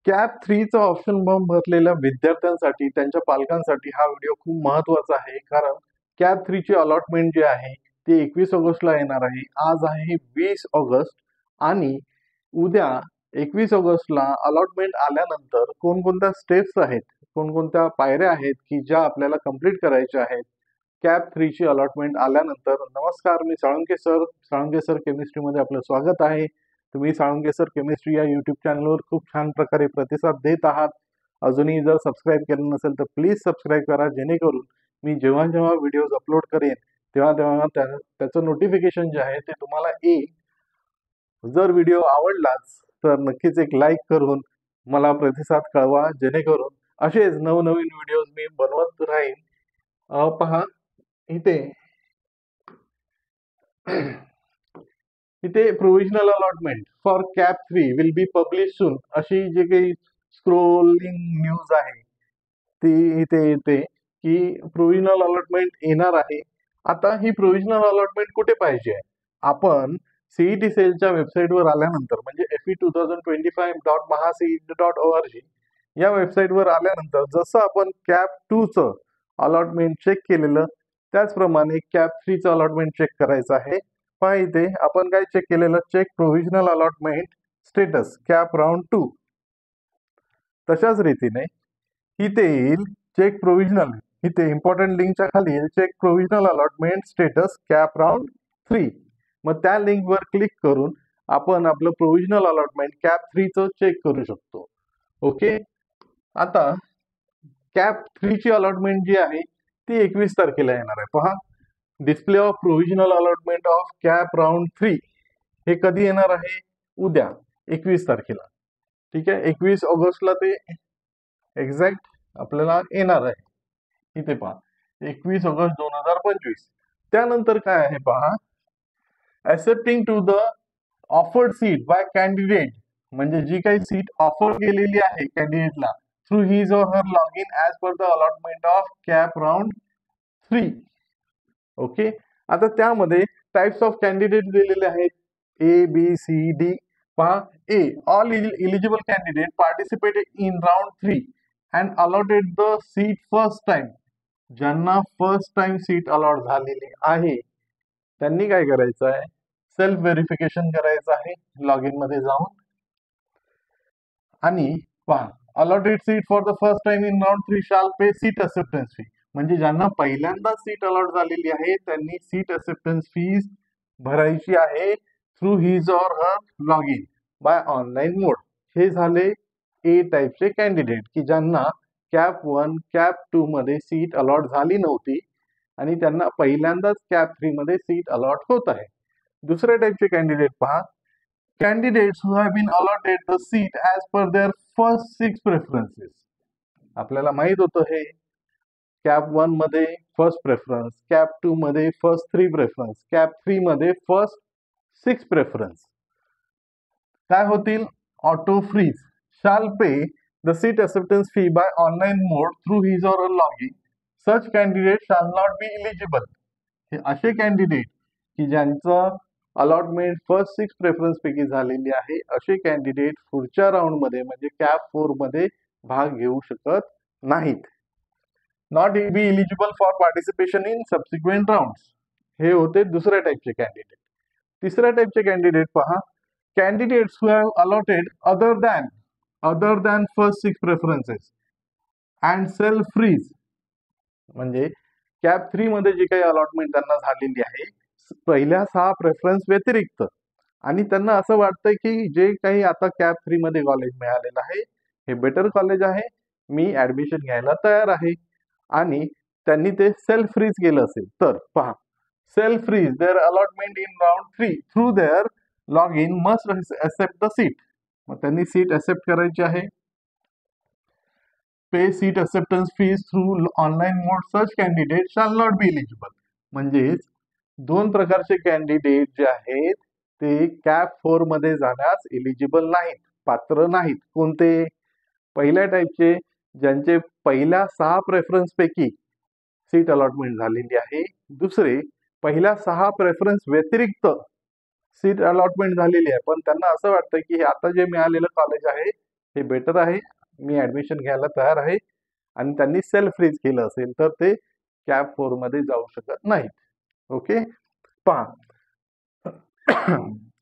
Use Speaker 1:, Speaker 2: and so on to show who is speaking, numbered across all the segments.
Speaker 1: Cap 3चा option form भरलेल्या विद्यार्थ्यांसाठी त्यांच्या पालकांसाठी हा व्हिडिओ खूप महत्त्वाचा आहे. कारण कॅप 3ची अलॉटमेंट जी आहे ती 21 ऑगस्टला येणार आहे. आज आहे 20 ऑगस्ट आणि उद्या 21 ऑगस्टला अलॉटमेंट आल्यानंतर कोणकोणत्या स्टेप्स आहेत, कोणकोणत्या पायऱ्या आहेत की ज्या आपल्याला कंप्लीट करायच्या आहेत कॅप 3ची अलॉटमेंट आल्यानंतर. नमस्कार, मी साळुंके सर केमिस्ट्रीमध्ये आपलं स्वागत आहे. तुम्ही साळुंके सर केमिस्ट्री या यूट्यूब चॅनलवर खूप छान प्रकारे प्रतिसाद देत आहात. अजूनही जर सबस्क्राईब केलं नसेल तर प्लीज सबस्क्राईब करा, जेणेकरून मी जेव्हा जेव्हा व्हिडिओज अपलोड करेन तेव्हा तेव्हा त्याचं नोटिफिकेशन जे आहे ते तुम्हाला येईल. जर व्हिडिओ आवडलाच तर नक्कीच एक लाईक करून मला प्रतिसाद कळवा, जेणेकरून असेच नवनवीन व्हिडिओज मी बनवत राहीन. पहा इथे provisional allotment for CAP 3 will be publish soon अशी जे काही स्क्रोलिंग न्यूज आहे ती इथे येते की प्रोव्हिजनल अलॉटमेंट येणार आहे. आता ही प्रोव्हिजनल अलॉटमेंट कुठे पाहिजे? आपण सीईटी सेलच्या वेबसाईटवर आल्यानंतर म्हणजे fe2025.mahaceit.org या वेबसाईटवर आल्यानंतर जसं आपण कॅप 2चं अलॉटमेंट चेक केलेलं त्याचप्रमाणे कॅप 3चं अलॉटमेंट चेक करायचं आहे. पहा इथे आपण काय चेक केलेलं, check provisional allotment status CAP round 2. तशाच रीतीने इथे येईल चेक प्रोव्हिजनल, इथे इम्पॉर्टंट लिंकच्या खाली येईल check provisional allotment status CAP round 3. मग त्या लिंकवर क्लिक करून आपण आपलं प्रोव्हिजनल अलॉटमेंट कॅप 3चं चेक करू शकतो. ओके, आता कॅप 3ची अलॉटमेंट जी आहे ती 21 तारखेला येणार आहे. पहा, display of provisional allotment of CAP round 3 हे कधी येणार आहे? उद्या 21 तारखेला. ठीक आहे, 21 ऑगस्टला ते एक्झॅक्ट आपल्याला येणार आहे. इथे पहा 21 ऑगस्ट 2025. त्यानंतर काय आहे पहा, accepting to the offered seat by candidate, म्हणजे जी काही सीट ऑफर केलेली आहे कॅन्डिडेटला through his or her log in as per the allotment of CAP round 3. Okay, आता त्यामध्ये टाइप्स ऑफ कॅन्डिडेट दिलेले आहेत ABCD. पहा, A all eligible candidate participated in round 3 and allotted the seat first time. ज्यांना first time seat allot झालेली आहे त्यांनी काय करायचं आहे, सेल्फ व्हेरिफिकेशन करायचं आहे लॉग इन मध्ये जाऊन. आणि पहा, allotted seat for the first time in round 3 शाल पे सीट एक्सेप्टन्स फी. म्हणजे ज्यांना पहिल्यांदा सीट अलॉट झालेली आहे त्यांनी सीट एक्सेप्टन्स फीज भरायची आहे through his or her log in by online mode. हे झाले ए टाईपचे कॅन्डिडेट की ज्यांना कॅप 1 कॅप 2 मध्ये सीट अलॉट झाली नव्हती आणि त्यांना पहिल्यांदाच कॅप 3 मध्ये सीट अलॉट होत आहे. दुसऱ्या टाईपचे कॅन्डिडेट पहा, candidates who have been allotted the seat as per their first 6 preferences. आपल्याला माहित होतं हे कॅप 1 मध्ये फर्स्ट प्रेफरन्स, कॅप 2 मध्ये फर्स्ट 3 प्रेफरन्स, कॅप 3 मध्ये फर्स्ट 6 प्रेफरन्स. काय होतील? Auto freeze shall pay the seat acceptance fee by online mode through his or her login. Such candidate shall not be eligible. हे असे candidate की ज्यांचं allotment first 6 preference पैकी झालेली आहे असे कॅन्डिडेट पुढच्या राऊंड मध्ये म्हणजे कॅप 4 मध्ये भाग घेऊ शकत नाहीत. Not be eligible for participation in subsequent rounds. हे होते दुसऱ्या टाईपचे कॅन्डिडेट. तिसऱ्या टाईपचे कॅन्डिडेट पहा, candidates who have allotted other than first 6 preferences and self freeze. म्हणजे कॅप 3 मध्ये जी काही अलॉटमेंट त्यांना झालेली आहे पहिल्या 6 प्रेफरन्स व्यतिरिक्त, आणि त्यांना असं वाटतंय की जे काही आता कॅप 3 मध्ये कॉलेज मिळालेलं आहे हे बेटर कॉलेज आहे, मी ऍडमिशन घ्यायला तयार आहे, आणि त्यांनी ते सेल्फ फ्रीज केलं असेल तर पहा, self freeze their allotment in round 3 through their log in must accept the seat. मग त्यांनी सीट एक्सेप्ट करायची आहे. Pay seat acceptance fees through online mode. Such candidate shall not be eligible. म्हणजेच दोन प्रकारचे कॅन्डिडेट जे आहेत ते कॅप 4 मध्ये जाण्यास इलिजिबल नाहीत, पात्र नाहीत. कोणते? पहिल्या टाईपचे ज्यांचे पहिल्या 6 प्रेफरन्स पैकी सीट अलॉटमेंट झालेली आहे. दुसरे पहिल्या 6 प्रेफरन्स व्यतिरिक्त सीट अलॉटमेंट झालेली आहे पण त्यांना असं वाटतं की आता जे मिळालेलं कॉलेज आहे हे बेटर आहे, मी ऍडमिशन घ्यायला तयार आहे, आणि त्यांनी सेल्फ फ्रीज केलं असेल तर ते कॅप 4 मध्ये जाऊ शकत नाहीत. ओके, पहा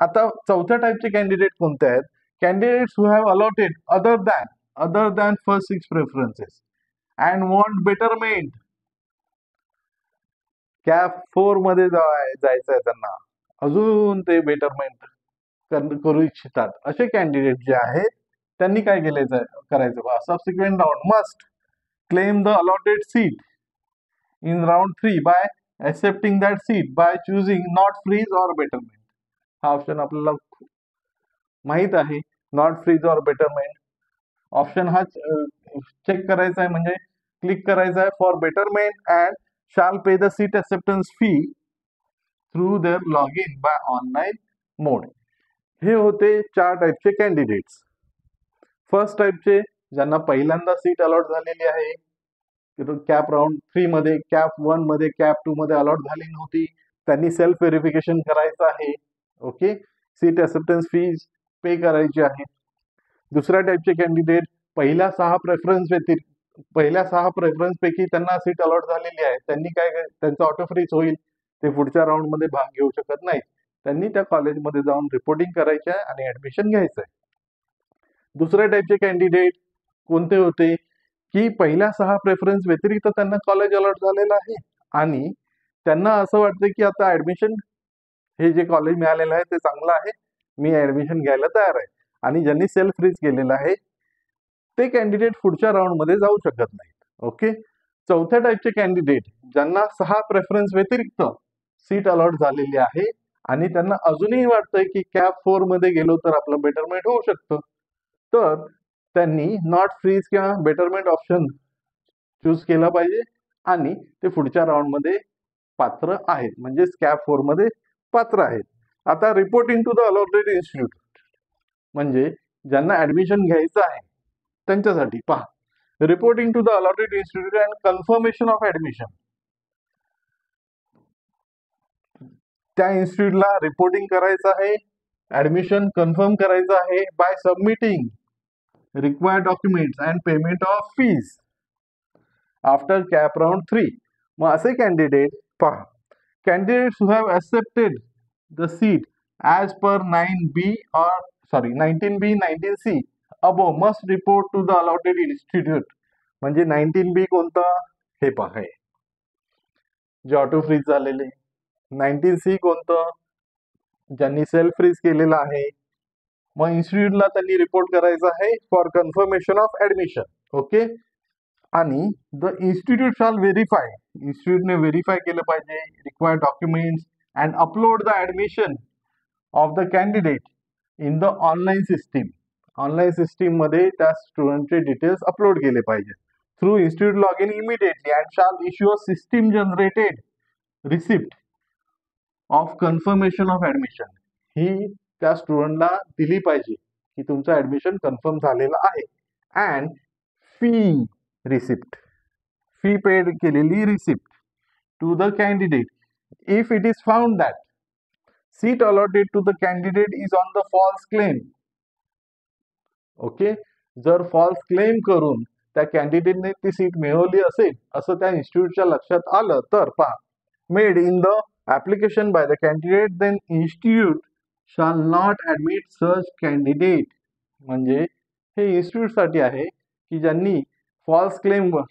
Speaker 1: आता चौथ्या टाईपचे कॅन्डिडेट कोणते आहेत? Candidates who have allotted other than first 6 preferences and want betterment. Cap 4 मध्ये जायचं आहे त्यांना, अजून ते बेटरमेंट करू इच्छितात, असे कॅन्डिडेट जे आहेत त्यांनी काय करायचं बा, subsequent round must claim the allotted seat in round 3 by accepting that seat by choosing not freeze or betterment. हा ऑप्शन आपल्याला माहित आहे, नॉट फ्रीज और बेटरमेंट ऑप्शन हा चेक करायचा आहे, म्हणजे क्लिक करायचा आहे for betterment and shall pay the seat acceptance fee through their log in by online mode. हे होते 4 टाईपचे कॅन्डिडेट्स. फर्स्ट टाईपचे ज्यांना पहिल्यांदा सीट अलॉट झालेली आहे, कॅप राऊंड 3 मध्ये, कॅप 1 मध्ये, कॅप 2 मध्ये अलॉट झाली नव्हती, त्यांनी सेल्फ व्हेरिफिकेशन करायचं आहे. ओके, सीट एक्सेप्टन्स फीज पे करायची आहे. दुसऱ्या टाईपचे कॅन्डिडेट पहिल्या 6 प्रेफरन्स पैकी त्यांना सीट अलॉट झालेली आहे, त्यांनी त्यांचं ऑटो फ्रीज होईल, ते पुढच्या राऊंड मध्ये भाग घेऊ शकत नाही, त्यांनी त्या कॉलेजमध्ये जाऊन रिपोर्टिंग करायची आहे आणि ऍडमिशन घ्यायचं आहे. दुसऱ्या टाईपचे कॅन्डिडेट कोणते होते की पहिल्या 6 प्रेफरन्स व्यतिरिक्त त्यांना कॉलेज अलॉट झालेलं आहे आणि त्यांना असं वाटतं की आता ऍडमिशन, हे जे कॉलेज मिळालेलं आहे ते चांगलं आहे, मी ऍडमिशन घ्यायला तयार आहे, आणि ज्यांनी सेल्फ फ्रीज केलेलं आहे ते कॅन्डिडेट पुढच्या राऊंड मध्ये जाऊ शकत नाहीत. ओके, चौथ्या टाईपचे कॅन्डिडेट ज्यांना 6 प्रेफरन्स व्यतिरिक्त सीट अलॉट झालेली आहे आणि त्यांना अजूनही वाटतंय की कॅप 4 मध्ये गेलो तर आपलं बेटरमेंट होऊ शकतं, तर त्यांनी नॉट फ्रीज किंवा बेटरमेंट ऑप्शन चूज केला पाहिजे आणि ते पुढच्या राऊंड मध्ये पात्र आहेत, म्हणजे कॅप 4 मध्ये पात्र आहेत. आता reporting to the allotted institute, म्हणजे ज्यांना ऍडमिशन घ्यायचं आहे त्यांच्यासाठी पहा, reporting to the allotted institute and confirmation of admission. त्या इन्स्टिट्यूटला रिपोर्टिंग करायचं आहे, ऍडमिशन कन्फर्म करायचं आहे by submitting required documents and payment of fees after cap round 3. मग असे कॅन्डिडेट पहा, candidates who have accepted the seat as per 19B 19C above must report to the allotted institute. म्हणजे 19B कोणतं, हे पहा, जे ऑटो फ्रीज झालेले. 19C कोणतं, ज्यांनी सेल्फ फ्रीज केलेलं आहे. मग इन्स्टिट्यूटला त्यांनी रिपोर्ट करायचं आहे for confirmation of admission. Okay, आणि द इन्स्टिट्यूट शाल व्हेरीफाय, इन्स्टिट्यूटने व्हेरीफाय केलं पाहिजे required documents and upload the admission of the candidate in the online system. Online system मध्ये त्या स्टुडंटचे डिटेल्स अपलोड केले पाहिजे through institute log in immediately and shall issue a system generated receipt of confirmation of admission. ही त्या स्टुडंटला दिली पाहिजे की तुमचं ऍडमिशन कन्फर्म झालेलं आहे. And fee receipt, fee paid केलेली receipt to the candidate if it is found that seat allotted to the candidate is on the false claim. Okay, जर फॉल्स क्लेम करून त्या कॅन्डिडेटने ती सीट मिळवली असेल असं त्या इन्स्टिट्यूटच्या लक्षात आलं तर पहा, made in the application by the candidate then institute shall not admit such candidate. म्हणजे हे इन्स्टिट्यूट साठी आहे की ज्यांनी फॉल्स क्लेमवर,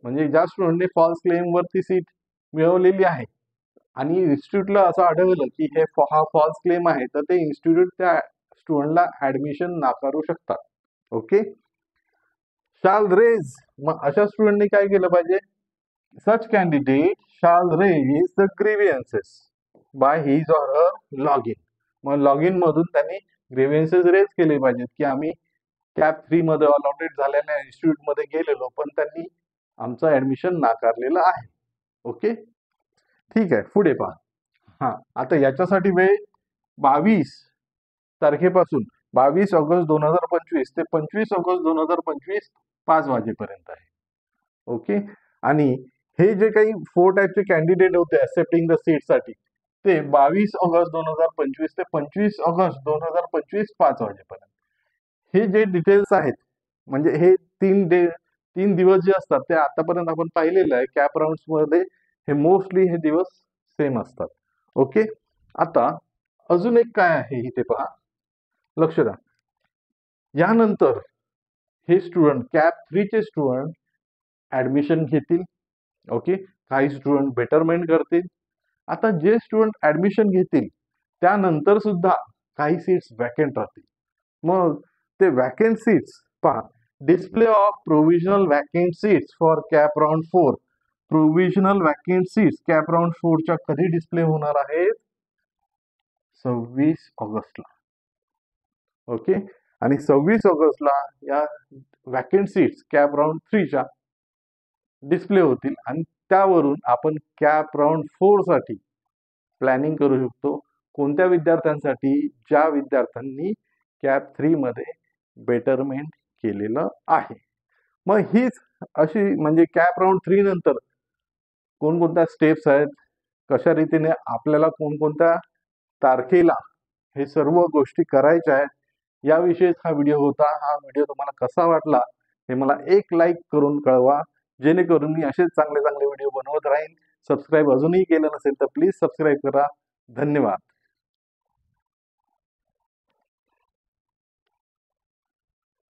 Speaker 1: म्हणजे ज्या स्टुडंटने फॉल्स क्लेमवर ती सीट मिळवलेली आहे आणि इन्स्टिट्यूटला असं आढळलं की हा फॉल्स क्लेम आहे, तर ते इन्स्टिट्यूट त्या स्टुडंटला ऍडमिशन नाकारू शकतात. ओके, शाल रेज, मग अशा स्टुडंटने काय केलं पाहिजे, such candidate shall raise the grievances by his or her log in. मग लॉग इन मधून त्यांनी ग्रीव्हियन्सेस रेज केले पाहिजेत की आम्ही कॅप 3 मध्ये अलॉटेड झालेल्या इन्स्टिट्यूट मध्ये गेलेलो पण त्यांनी आमचं ऍडमिशन नाकारलेलं आहे. ओके, ठीक आहे, पुढे पहा. हा, आता याच्यासाठी वेळ 22 तारखेपासून 22 ऑगस्ट 2025 ते 25 ऑगस्ट 2025 5 वाजेपर्यंत आहे. ओके, आणि हे जे काही 4 टाईपचे कॅन्डिडेट होते एक्सेप्टिंग द सीट साठी, ते 22 ऑगस्ट 2025 ते 25 ऑगस्ट 2025 5 वाजेपर्यंत. हे जे डिटेल्स आहेत म्हणजे हे 3 दिवस जे असतात ते आतापर्यंत आपण पाहिलेलं आहे कॅप राऊंड मध्ये हे मोस्टली हे दिवस सेम असतात. ओके, आता अजून एक काय आहे इथे पहा, लक्ष द्या. यानंतर हे स्टुडंट कॅप 3 चे स्टुडंट ऍडमिशन घेतील. ओके, काही स्टुडंट बेटरमेंट करतील. आता जे स्टुडंट ऍडमिशन घेतील त्यानंतर सुद्धा काही सीट्स वॅकेंट राहतील. मग ते वॅकेंट सीट्स पहा, display of provisional vacant seats for cap round 4. Provisional vacant seats cap round 4 च्या कधी डिस्प्ले होणार आहेत? 26 ऑगस्टला. ओके, आणि 26 ऑगस्टला या वॅकेंट सीट्स कॅप राऊंड 3 च्या डिस्प्ले होतील आणि त्यावरून आपण कॅप राऊंड 4 साठी प्लॅनिंग करू शकतो. कोणत्या विद्यार्थ्यांसाठी? ज्या विद्यार्थ्यांनी कॅप 3 मध्ये बेटरमेंट केलेलं आहे. मग हीच अशी म्हणजे कॅप राऊंड 3 नंतर कोणकोणत्या स्टेप्स आहेत, कशा रीतीने आपल्याला कोणकोणत्या तारखेला हे सर्व गोष्टी करायच्या आहेत याविषयीच हा व्हिडिओ होता. हा व्हिडिओ तुम्हाला कसा वाटला हे मला एक लाईक करून कळवा, जेणेकरून मी असेच चांगले चांगले व्हिडिओ बनवत राहीन. सबस्क्राईब अजूनही केलं नसेल तर प्लीज सबस्क्राईब करा. धन्यवाद.